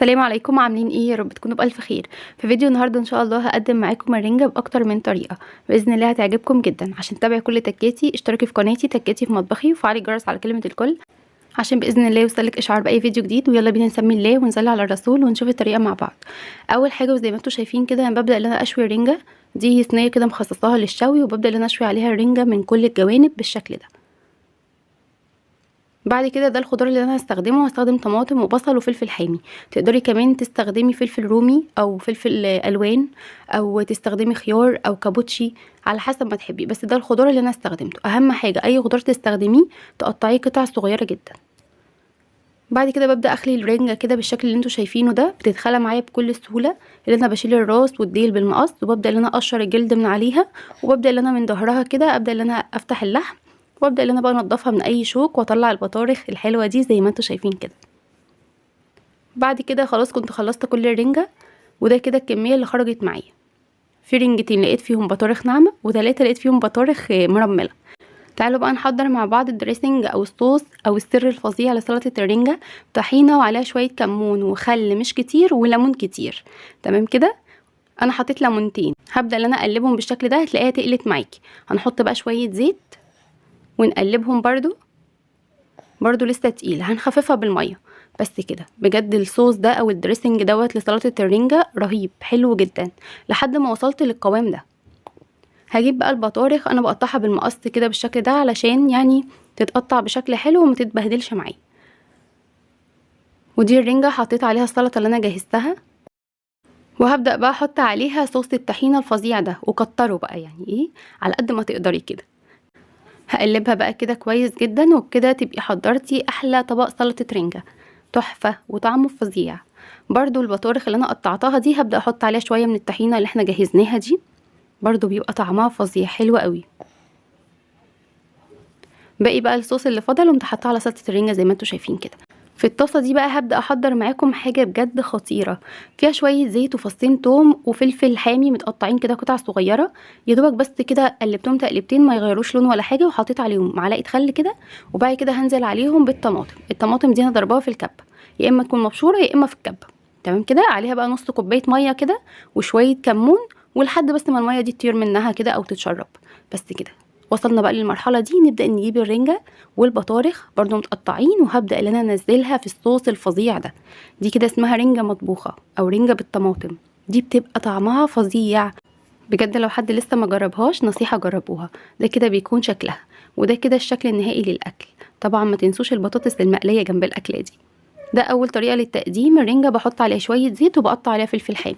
السلام عليكم، عاملين ايه؟ يا رب تكونوا بالف خير. في فيديو النهارده ان شاء الله هقدم معاكم الرنجه باكتر من طريقه، باذن الله هتعجبكم جدا. عشان تتابعي كل تكاتي اشتركي في قناتي تكاتي في مطبخي وفعلي الجرس على كلمه الكل عشان باذن الله يوصلك اشعار باي فيديو جديد. ويلا بينا نسمي الله ونصلي على الرسول ونشوف الطريقه مع بعض. اول حاجه وزي ما انتم شايفين كده انا ببدا ان انا اشوي الرنجه دي، صينيه كده مخصصاها للشوي، وببدا ان انا اشوي عليها الرنجه من كل الجوانب بالشكل ده. بعد كده ده الخضار اللي انا هستخدمه، هستخدم طماطم وبصل وفلفل حامي. تقدري كمان تستخدمي فلفل رومي او فلفل الوان، او تستخدمي خيار او كابوتشي على حسب ما تحبي، بس ده الخضار اللي انا استخدمته. اهم حاجه اي خضار تستخدميه تقطعيه قطع صغيره جدا. بعد كده ببدا اخلي الرنجه كده بالشكل اللي انتوا شايفينه ده، بتتخلى معايا بكل سهوله. اللي انا بشيل الراس والديل بالمقص، وببدا ان انا اقشر الجلد من عليها، وببدا ان انا من ظهرها كده ابدا ان انا افتح اللحم، وابدا ان انا بقى انضفها من اي شوك واطلع البطارخ الحلوه دي زي ما انتوا شايفين كده. بعد كده خلاص كنت خلصت كل الرنجه، وده كده الكميه اللي خرجت معايا. في رنجتين لقيت فيهم بطارخ ناعمه، وثلاثه لقيت فيهم بطارخ مرمله. تعالوا بقى نحضر مع بعض الدريسنج او الصوص او السر الفظيع لسلطه الرنجه. طحينه وعليها شويه كمون وخل مش كتير وليمون كتير. تمام كده. انا حطيت ليمونتين، هبدا ان انا اقلبهم بالشكل ده، هتلاقيها تقلت معاكي. هنحط بقى شويه زيت ونقلبهم برضو لسه تقيله، هنخففها بالميه بس كده. بجد الصوص ده او الدريسنج دوت لسلطه الرنجه رهيب حلو جدا لحد ما وصلت للقوام ده. هجيب بقى البطارخ، انا بقطعها بالمقص كده بالشكل ده علشان يعني تتقطع بشكل حلو وما تتبهدلش معايا. ودي الرنجه حطيت عليها السلطه اللي انا جهزتها، وهبدا بقى احط عليها صوص الطحينه الفظيع ده، وكتره بقى يعني ايه على قد ما تقدري كده. هقلبها بقى كده كويس جدا، وبكده تبقي حضرتي احلى طبق سلطه رنجه تحفه وطعمه فظيع. برضو البطارخ اللي انا قطعتها دي هبدا احط عليها شويه من الطحينه اللي احنا جهزناها دي، برضو بيبقى طعمها فظيع حلو قوي. باقي بقى الصوص اللي فضل قمت حاطاه على سلطه الرنجه زي ما انتوا شايفين كده. في الطاسه دي بقى هبدا احضر معاكم حاجه بجد خطيره، فيها شويه زيت وفصين توم وفلفل حامي متقطعين كده قطع صغيره. يا دوبك بس كده قلبتهم تقلبتين ما يغيروش لون ولا حاجه، وحطيت عليهم معلقه خل كده. وبعد كده هنزل عليهم بالطماطم. الطماطم دي انا ضرباها في الكبه، يا اما تكون مبشوره يا اما في الكبه. تمام كده. عليها بقى نص كوبايه ميه كده وشويه كمون، ولحد بس ما الميه دي تطير منها كده او تتشرب بس كده. وصلنا بقى للمرحله دي، نبدا نجيب الرنجه والبطارخ برضو متقطعين، وهبدا ان انا انزلها في الصوص الفظيع ده. دي كده اسمها رنجه مطبوخه او رنجه بالطماطم، دي بتبقى طعمها فظيع بجد. لو حد لسه ما جربهاش نصيحه جربوها. ده كده بيكون شكلها، وده كده الشكل النهائي للاكل. طبعا ما تنسوش البطاطس المقليه جنب الاكله دي. ده اول طريقه للتقديم. الرنجه بحط عليها شويه زيت وبقطع عليها فلفل حامي،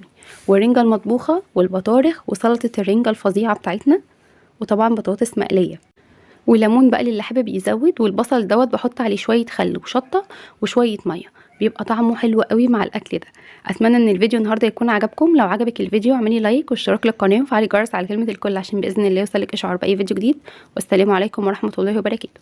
والرنجه المطبوخه والبطارخ وسلطه الرنجه الفظيعه بتاعتنا، وطبعا بطاطس مقليه وليمون بقى للي حابب يزود. والبصل دوت بحط عليه شويه خل وشطه وشويه ميه، بيبقى طعمه حلو قوي مع الاكل ده. اتمنى ان الفيديو النهارده يكون عجبكم. لو عجبك الفيديو اعملي لايك واشتراك للقناه وفعلي الجرس على كلمه الكل عشان باذن الله يوصلك اشعار باي فيديو جديد. والسلام عليكم ورحمه الله وبركاته.